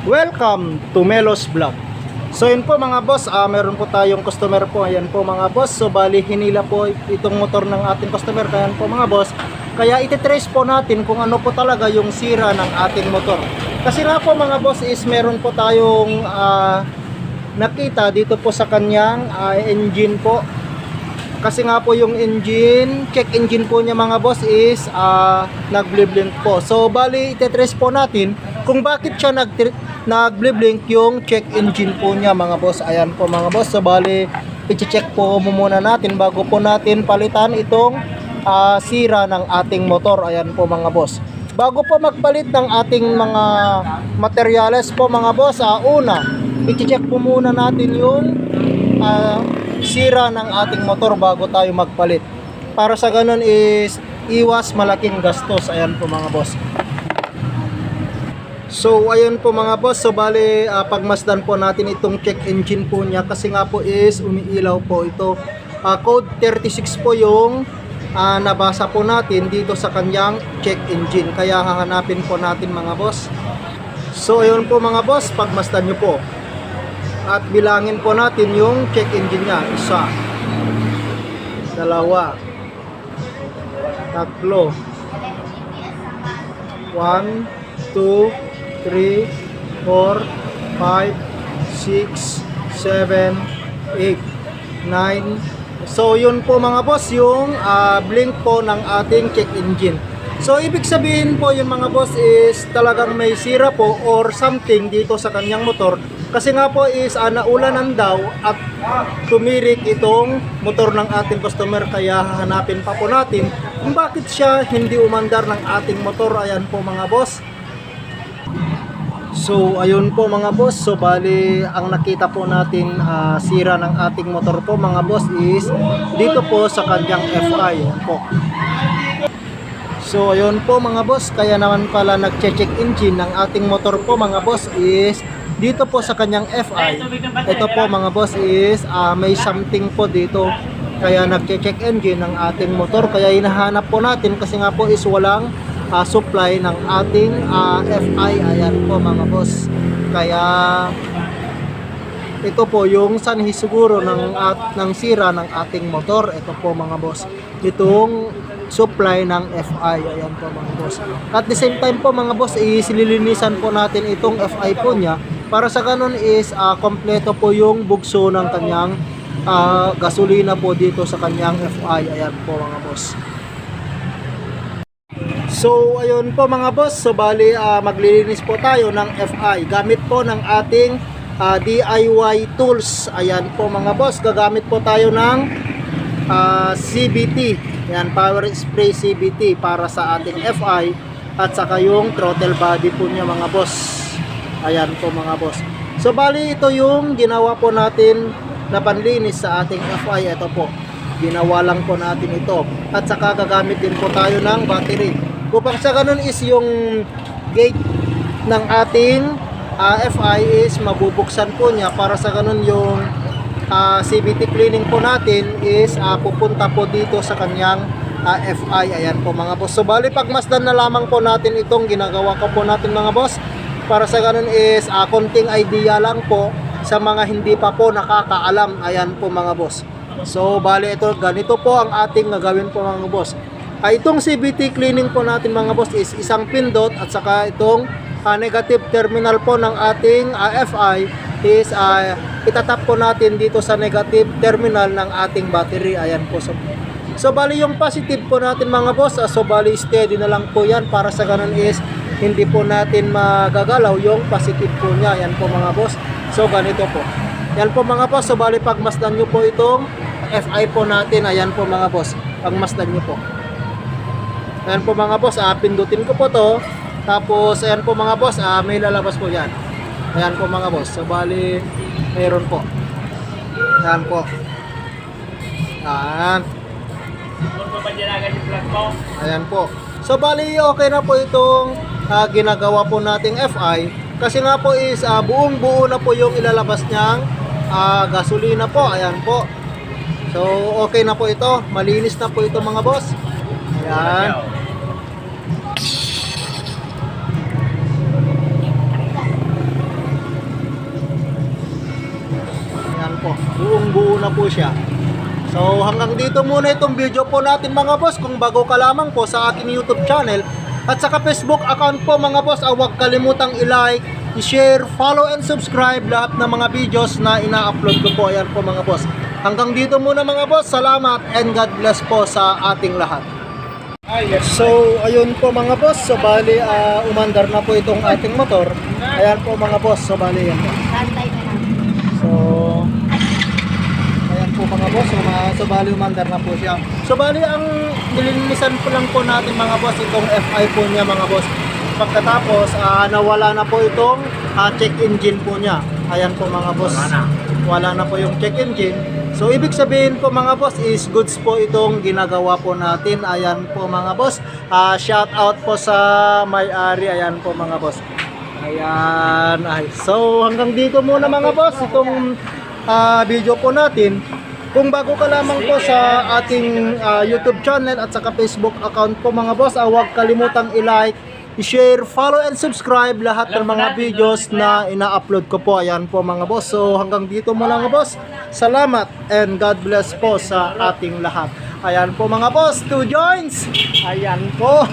Welcome to Melos Vlog. So yun po mga boss, meron po tayong customer po. Ayan po mga boss. So bali hinila po itong motor ng ating customer. Kaya po mga boss, kaya ititrace po natin kung ano po talaga yung sira ng ating motor. Kasi nga po mga boss is meron po tayong nakita dito po sa kanyang engine po. Kasi nga po yung engine, check engine po niya mga boss is nag-blink po. So bali ititrace po natin kung bakit siya nag-blink yung check engine po niya mga boss. Ayan po mga boss. So bali i-check po muna natin bago po natin palitan itong sira ng ating motor. Ayan po mga boss. Bago po magpalit ng ating mga materyales po mga boss, una i-check po muna natin yung sira ng ating motor bago tayo magpalit. Para sa ganun is iwas malaking gastos. Ayan po mga boss. So ayun po mga boss. So bali pagmasdan po natin itong check engine po niya. Kasi nga po is umiilaw po ito. Code 36 po yung nabasa po natin dito sa kanyang check engine. Kaya hahanapin po natin mga boss. So ayun po mga boss, pagmasdan nyo po at bilangin po natin yung check engine niya. 1, 2, 3, 4, 5, 6, 7, 8, 9. So yun po mga boss yung blink po ng ating check engine. So ibig sabihin po yun mga boss is talagang may sira po or something dito sa kanyang motor. Kasi nga po is naulanan daw at tumirik itong motor ng ating customer. Kaya hahanapin pa po natin kung bakit siya hindi umandar ng ating motor. Ayan po mga boss. So ayun po mga boss. So bali ang nakita po natin sira ng ating motor po mga boss is dito po sa kanyang FI. Ayan po. So ayun po mga boss. Kaya naman pala nag-check engine ng ating motor po mga boss is dito po sa kanyang FI. Ito po mga boss is may something po dito. Kaya nag-check engine ng ating motor. Kaya hinahanap po natin kasi nga po is walang supply ng ating FI. Ayan po mga boss. Kaya ito po yung sanhi siguro ng sira ng ating motor. Ito po mga boss, itong supply ng FI. Ayan po mga boss. At the same time po mga boss, isililinisan po natin itong FI po niya. Para sa ganun is kompleto po yung bugso ng kanyang gasolina po dito sa kanyang FI. Ayan po mga boss. So ayun po mga boss. So bali maglilinis po tayo ng FI gamit po ng ating DIY tools. Ayan po mga boss. Gagamit po tayo ng CVT. Ayan, power spray CVT para sa ating FI at saka yung throttle body po niya mga boss. Ayan po mga boss. So bali ito yung ginawa po natin na panlinis sa ating FI. Ito po, ginawa lang po natin ito. At saka gagamit din po tayo ng battery. Upang sa ganun is yung gate ng ating FI is mabubuksan po niya. Para sa ganun yung CVT cleaning po natin is pupunta po dito sa kanyang FI. Ayan po mga boss. So bali pagmasdan na lamang po natin itong ginagawa ko po natin mga boss. Para sa ganun is konting idea lang po sa mga hindi pa po nakakaalam. Ayan po mga boss. So bali ito, ganito po ang ating gagawin po mga boss. Itong CVT cleaning po natin mga boss is isang pindot at saka itong negative terminal po ng ating FI is itatap po natin dito sa negative terminal ng ating battery. Ayan po. So bali yung positive po natin mga boss, so bali steady na lang po yan. Para sa ganun is hindi po natin magagalaw yung positive po niya. Ayan po mga boss. So ganito po. Yan po mga boss. So bali pagmasdan nyo po itong FI po natin. Ayan po mga boss. Pagmasdan nyo po. Ayan po mga boss. Pindutin ko po to. Tapos ayan po mga boss. May lalabas po yan. Ayan po mga boss. So bali meron po. Ayan po. Ayan. Ayan po. So bali okay na po itong ginagawa po nating FI. Kasi nga po is buong buo na po yung ilalabas niyang gasolina po. Ayan po. So okay na po ito. Malinis na po ito mga boss. Ayan. po siya. So hanggang dito muna itong video po natin mga boss. Kung bago ka lamang po sa aking YouTube channel at saka Facebook account po mga boss, huwag kalimutang i-like, i-share, follow and subscribe lahat ng mga videos na ina-upload ko po. Ayan po mga boss. Hanggang dito muna mga boss. Salamat and God bless po sa ating lahat. So ayun po mga boss. So bali umandar na po itong ating motor. Ayan po mga boss. So bali yan po. So ayan po mga boss. So bali umandar na po siya. So bali ang nilinisan po lang po natin mga boss itong FI po niya mga boss. Pagkatapos nawala na po itong check engine po niya. Ayan po mga boss. Wala na po yung check engine. So ibig sabihin po mga boss is goods po itong ginagawa po natin. Ayan po mga boss. Shout out po sa may-ari. Ayan po mga boss. Ayan. So hanggang dito muna mga boss itong video po natin. Kung bago ka lamang po sa ating YouTube channel at saka Facebook account po mga boss, huwag kalimutang i-like, i-share, follow and subscribe lahat ng mga videos na ina-upload ko po. Ayan po mga boss. So hanggang dito muna mga boss. Salamat and God bless po sa ating lahat. Ayan po mga boss, 2 joints. Ayan po.